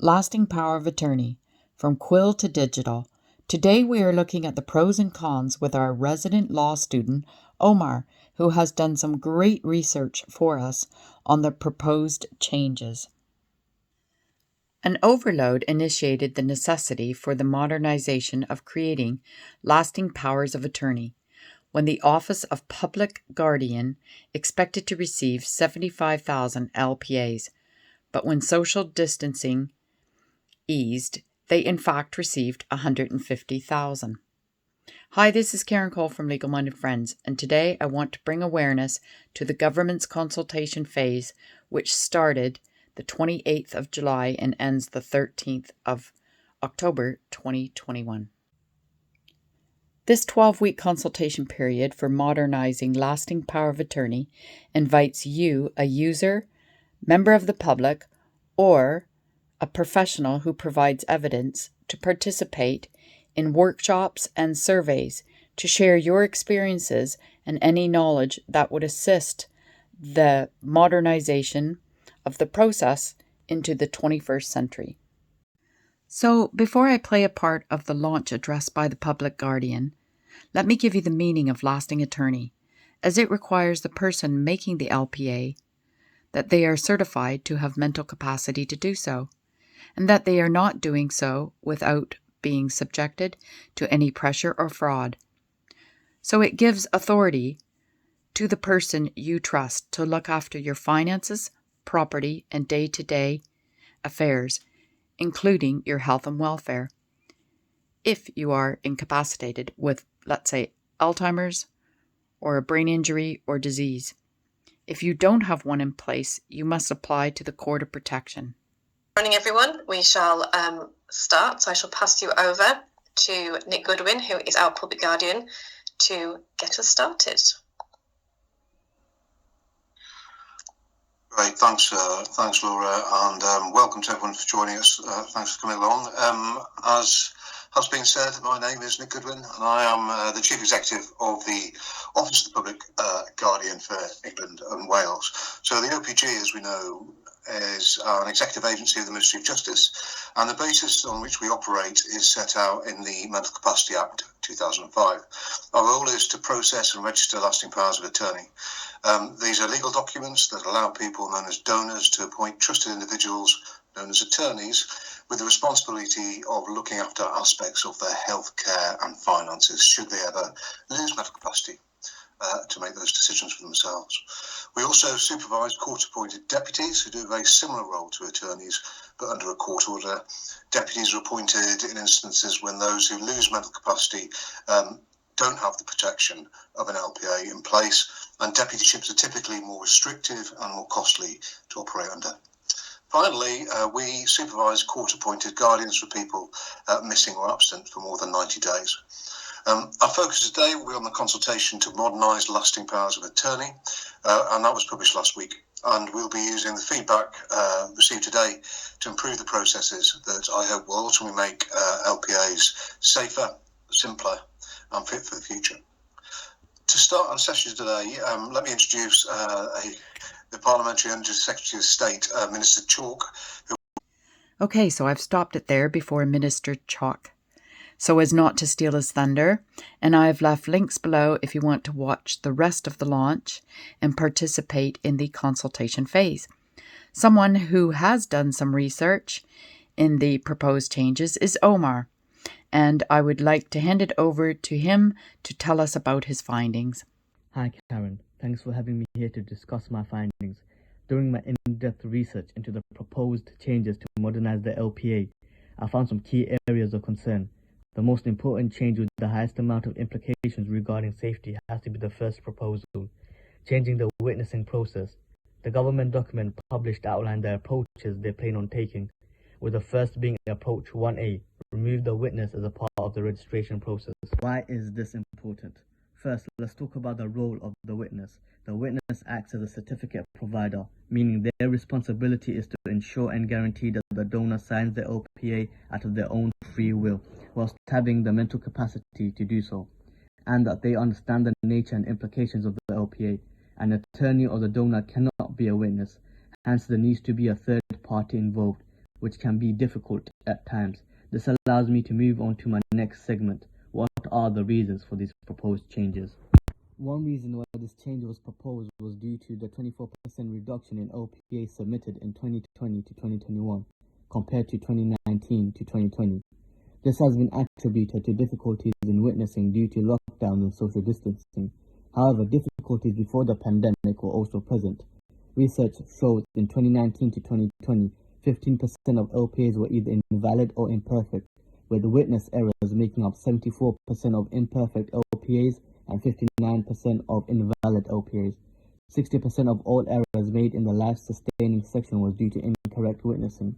Lasting Power of Attorney, from Quill to Digital. Today we are looking at the pros and cons with our resident law student, Omar, who has done some great research for us on the proposed changes. An overload initiated the necessity for the modernization of creating lasting powers of attorney, when the Office of Public Guardian expected to receive 75,000 LPA'S, but when social distancing eased, they in fact received 150,000. Hi, this is Karen Cole from Legal-Minded Friends, and today I want to bring awareness to the government's consultation phase, which started the 28th of July and ends the 13th of October 2021. This 12-week consultation period for modernizing lasting power of attorney invites you, a user, member of the public, or a professional who provides evidence, to participate in workshops and surveys to share your experiences and any knowledge that would assist the modernization of the process into the 21st century. So, before I play a part of the launch address by the Public Guardian, let me give you the meaning of lasting attorney, as it requires the person making the LPA that they are certified to have mental capacity to do so, and that they are not doing so without being subjected to any pressure or fraud. So it gives authority to the person you trust to look after your finances, property, and day-to-day affairs, including your health and welfare. If you are incapacitated with, let's say, Alzheimer's or a brain injury or disease. If you don't have one in place, you must apply to the Court of Protection. Morning, everyone. We shall start. So I shall pass you over to Nick Goodwin, who is our Public Guardian, to get us started. Great, thanks Laura, and welcome to everyone for joining us. Thanks for coming along. As has been said, my name is Nick Goodwin, and I am the Chief Executive of the Office of the Public Guardian for England and Wales. So the OTPG, as we know, is an executive agency of the Ministry of Justice, and the basis on which we operate is set out in the Mental Capacity Act 2005. Our role is to process and register lasting powers of attorney. These are legal documents that allow people known as donors to appoint trusted individuals, known as attorneys, with the responsibility of looking after aspects of their health care and finances should they ever lose mental capacity to make those decisions for themselves. We also supervise court-appointed deputies who do a very similar role to attorneys, but under a court order. Deputies are appointed in instances when those who lose mental capacity don't have the protection of an LPA in place, and deputyships are typically more restrictive and more costly to operate under. Finally, we supervise court-appointed guardians for people missing or absent for more than 90 days. Our focus today will be on the consultation to modernise lasting powers of attorney, and that was published last week. And we'll be using the feedback received today to improve the processes that I hope will ultimately make LPAs safer, simpler, and fit for the future. To start our session today, let me introduce the Parliamentary Under Secretary of State, Minister Chalk. Okay, so I've stopped it there before Minister Chalk, so as not to steal his thunder, and I have left links below if you want to watch the rest of the launch and participate in the consultation phase. Someone who has done some research in the proposed changes is Omar, and I would like to hand it over to him to tell us about his findings. Hi Karen, thanks for having me here to discuss my findings. During my in-depth research into the proposed changes to modernize the LPA, I found some key areas of concern. The most important change with the highest amount of implications regarding safety has to be the first proposal, changing the witnessing process. The government document published outlined the approaches they plan on taking, with the first being approach 1A, remove the witness as a part of the registration process. Why is this important? First, let's talk about the role of the witness. The witness acts as a certificate provider, meaning their responsibility is to ensure and guarantee that the donor signs the LPA out of their own free will, whilst having the mental capacity to do so, and that they understand the nature and implications of the LPA. An attorney or the donor cannot be a witness, hence there needs to be a third party involved, which can be difficult at times. This allows me to move on to my next segment. What are the reasons for these proposed changes? One reason why this change was proposed was due to the 24% reduction in LPA submitted in 2020 to 2021 compared to 2019 to 2020. This has been attributed to difficulties in witnessing due to lockdown and social distancing. However, difficulties before the pandemic were also present. Research shows in 2019 to 2020, 15% of LPAs were either invalid or imperfect, with witness errors making up 74% of imperfect LPAs and 59% of invalid LPAs. 60% of all errors made in the life-sustaining section was due to incorrect witnessing.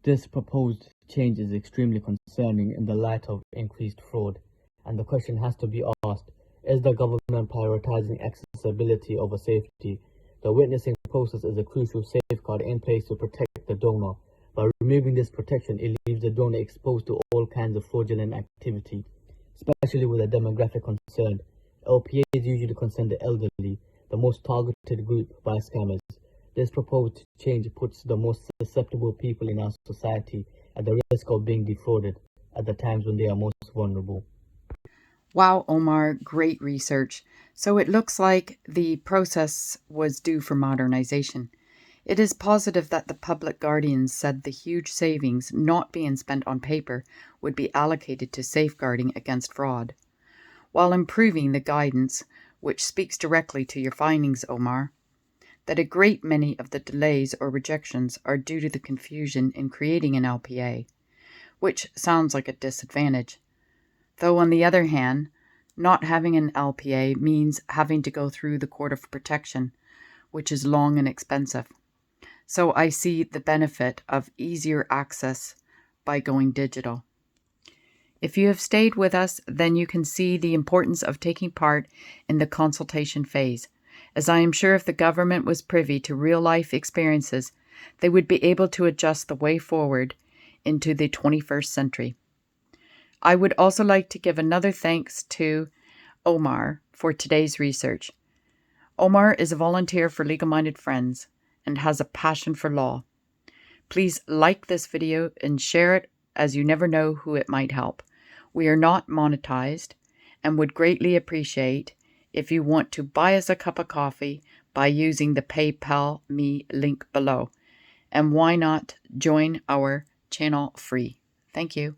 This proposed change is extremely concerning in the light of increased fraud, and the question has to be asked, is the government prioritizing accessibility over safety? The witnessing process is a crucial safeguard in place to protect the donor. By removing this protection, it leaves the donor exposed to all kinds of fraudulent activity, especially with a demographic concern. LPAs usually concern the elderly, the most targeted group by scammers. This proposed change puts the most susceptible people in our society at the risk of being defrauded at the times when they are most vulnerable. Wow, Omar, great research. So it looks like the process was due for modernization. It is positive that the public guardians said the huge savings not being spent on paper would be allocated to safeguarding against fraud, while improving the guidance, which speaks directly to your findings, Omar, that a great many of the delays or rejections are due to the confusion in creating an LPA, which sounds like a disadvantage. Though on the other hand, not having an LPA means having to go through the court of protection, which is long and expensive. So I see the benefit of easier access by going digital. If you have stayed with us, then you can see the importance of taking part in the consultation phase, as I am sure if the government was privy to real-life experiences, they would be able to adjust the way forward into the 21st century. I would also like to give another thanks to Omar for today's research. Omar is a volunteer for Legal-Minded Friends and has a passion for law. Please like this video and share it, as you never know who it might help. We are not monetized and would greatly appreciate if you want to buy us a cup of coffee by using the PayPal me link below. And why not join our channel free? Thank you.